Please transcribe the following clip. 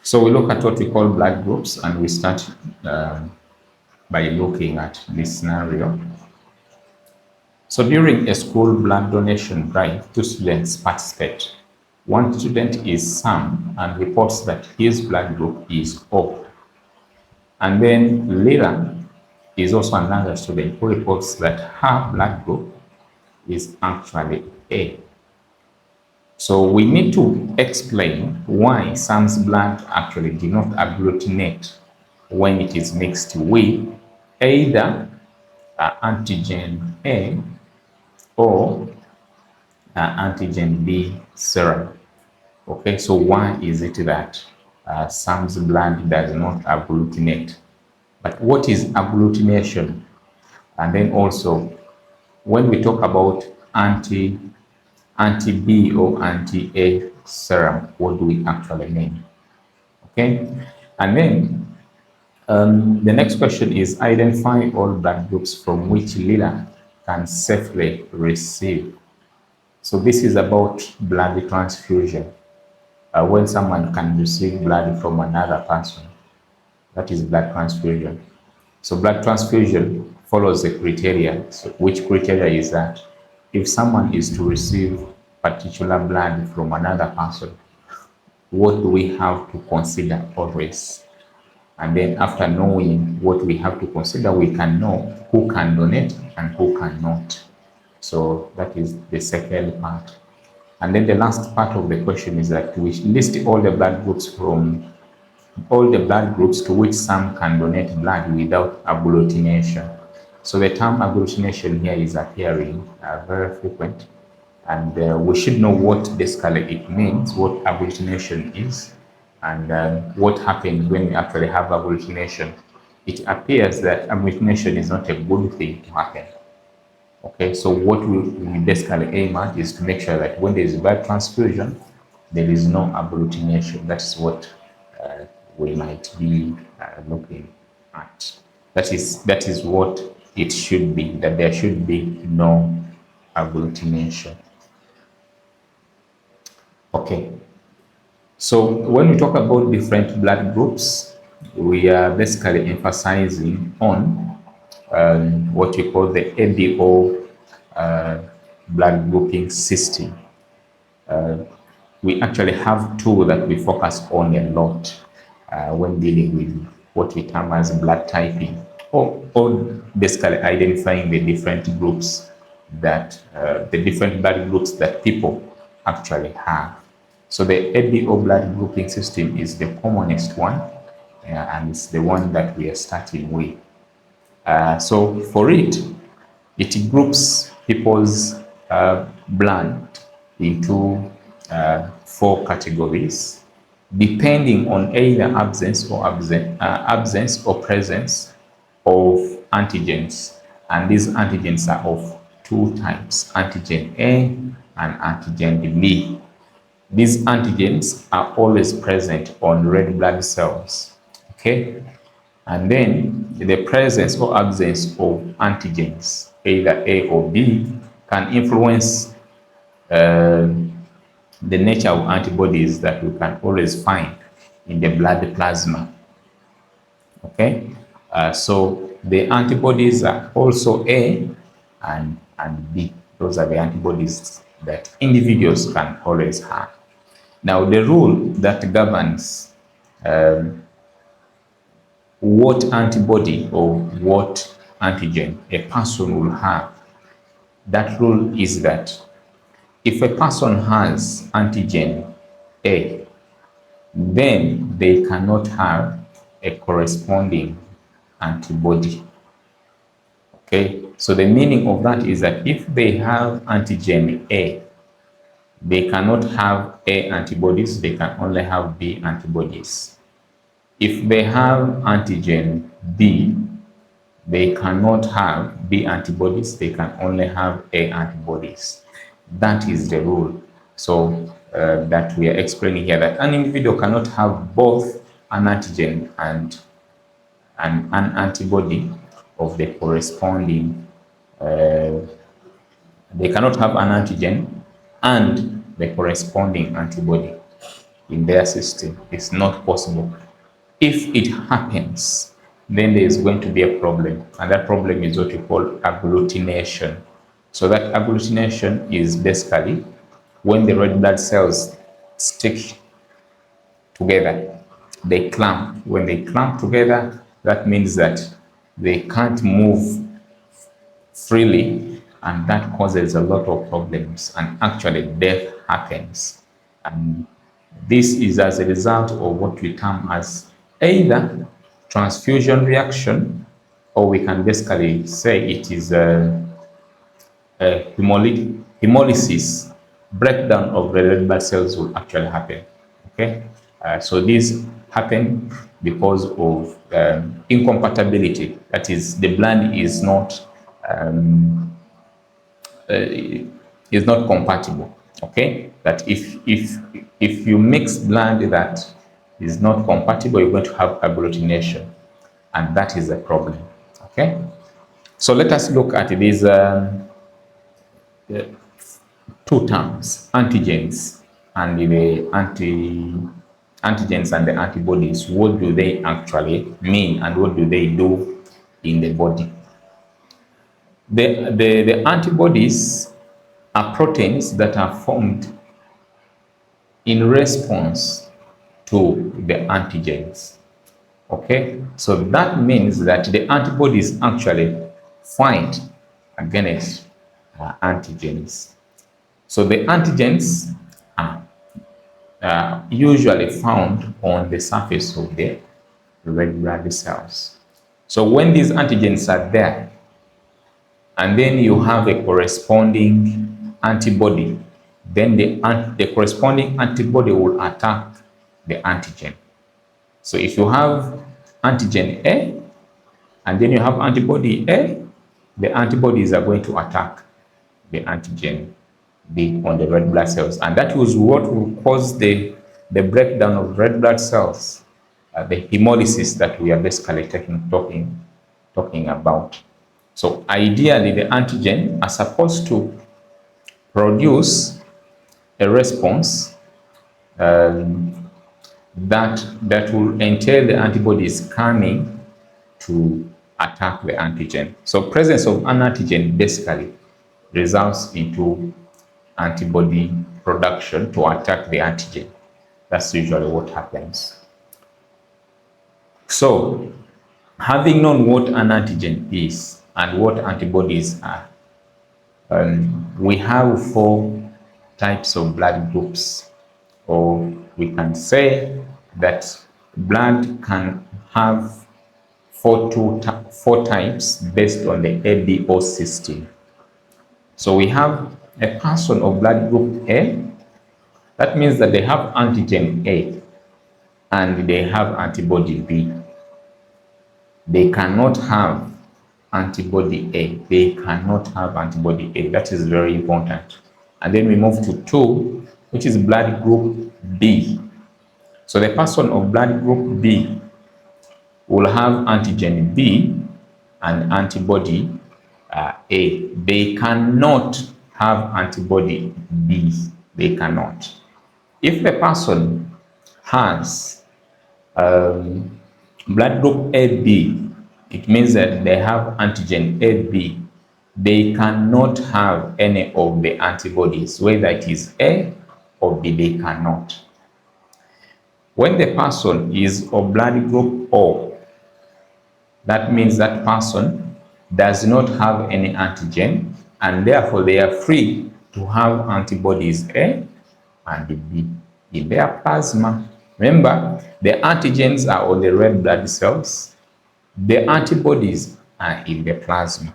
So we look at what we call blood groups, and we start by looking at this scenario. So during a school blood donation drive, two students participate. One student is Sam and reports that his blood group is O. And then Lila is also another student who reports that her blood group is actually A. So we need to explain why Sam's blood actually did not agglutinate when it is mixed with either antigen A or antigen B serum. Okay, so why is it that Sam's blood does not agglutinate? But what is agglutination? And then also, when we talk about anti-B or anti-A serum, what do we actually mean? Okay, and then the next question is identify all blood groups from which Lila can safely receive. So this is about blood transfusion. When someone can receive blood from another person, that is blood transfusion. So blood transfusion follows the criteria. So which criteria is that? If someone is to receive particular blood from another person, what do we have to consider always? And then after knowing what we have to consider, we can know who can donate and who cannot. So that is the second part. And then the last part of the question is that we list all the blood groups to which some can donate blood without agglutination. So the term agglutination here is appearing very frequent, and we should know what basically it means, what agglutination is, and what happens when we actually have agglutination. It appears that agglutination is not a good thing to happen. Okay, so what we basically aim at is to make sure that when there is blood transfusion, there is no agglutination. That's what we might be looking at. That is what it should be, that there should be no agglutination. Okay, so when we talk about different blood groups, we are basically emphasizing on what we call the ABO blood grouping system. We actually have two that we focus on a lot when dealing with what we term as blood typing, or basically identifying the different groups that the different blood groups that people actually have. So the ABO blood grouping system is the commonest one, and it's the one that we are starting with. So for it groups people's blood into 4 categories, depending on either absence or presence of antigens. And these antigens are of 2 types, antigen A and antigen B. These antigens are always present on red blood cells, okay? And then the presence or absence of antigens, either A or B, can influence the nature of antibodies that we can always find in the blood plasma. Okay, so the antibodies are also A and B. Those are the antibodies that individuals can always have. Now, the rule that governs what antibody or what antigen a person will have, that rule is that if a person has antigen A, then they cannot have a corresponding antibody. Okay, so the meaning of that is that if they have antigen A, they cannot have A antibodies, they can only have B antibodies. If they have antigen B, they cannot have B antibodies, they can only have A antibodies. That is the rule. So that we are explaining here, that an individual cannot have both an antigen and an antibody of the corresponding, they cannot have an antigen and the corresponding antibody. in their system. It's not possible. If it happens, then there is going to be a problem, and that problem is what we call agglutination. So that agglutination is basically when the red blood cells stick together, they clamp. When they clamp together, that means that they can't move freely, and that causes a lot of problems, and actually death happens. And this is as a result of what we term as either transfusion reaction, or we can basically say it is a hemolysis. Breakdown of the red blood cells will actually happen. Okay, so these happen because of incompatibility. That is, the blood is not compatible. Okay, that if you mix blood that is not compatible, you're going to have agglutination, and that is a problem. Okay, so let us look at these two terms, antigens and the antigens and the antibodies. What do they actually mean, and what do they do in the body? The antibodies are proteins that are formed in response to the antigens. Okay, so that means that the antibodies actually fight against antigens. So the antigens are usually found on the surface of the red blood cells. So when these antigens are there, and then you have a corresponding antibody, then the corresponding antibody will attack the antigen. So if you have antigen A, and then you have antibody A, the antibodies are going to attack the antigen B on the red blood cells. And that was what will cause the breakdown of red blood cells, the hemolysis that we are basically talking about. So ideally, the antigen are supposed to produce a response that will entail the antibodies coming to attack the antigen. So presence of an antigen basically results into antibody production to attack the antigen. That's usually what happens. So, having known what an antigen is and what antibodies are, we have 4 types of blood groups, or we can say that blood can have 4 types based on the ABO system. So we have a person of blood group A. That means that they have antigen A and they have antibody B. They cannot have antibody A. They cannot have antibody A. That is very important. And then we move to 2, which is blood group B. So the person of blood group B will have antigen B and antibody A. They cannot have antibody B. They cannot. If the person has blood group AB, it means that they have antigen AB. They cannot have any of the antibodies, whether it is A or B, they cannot. When the person is of blood group O, that means that person does not have any antigen, and therefore they are free to have antibodies A and B in their plasma. Remember, the antigens are on the red blood cells, the antibodies are in the plasma.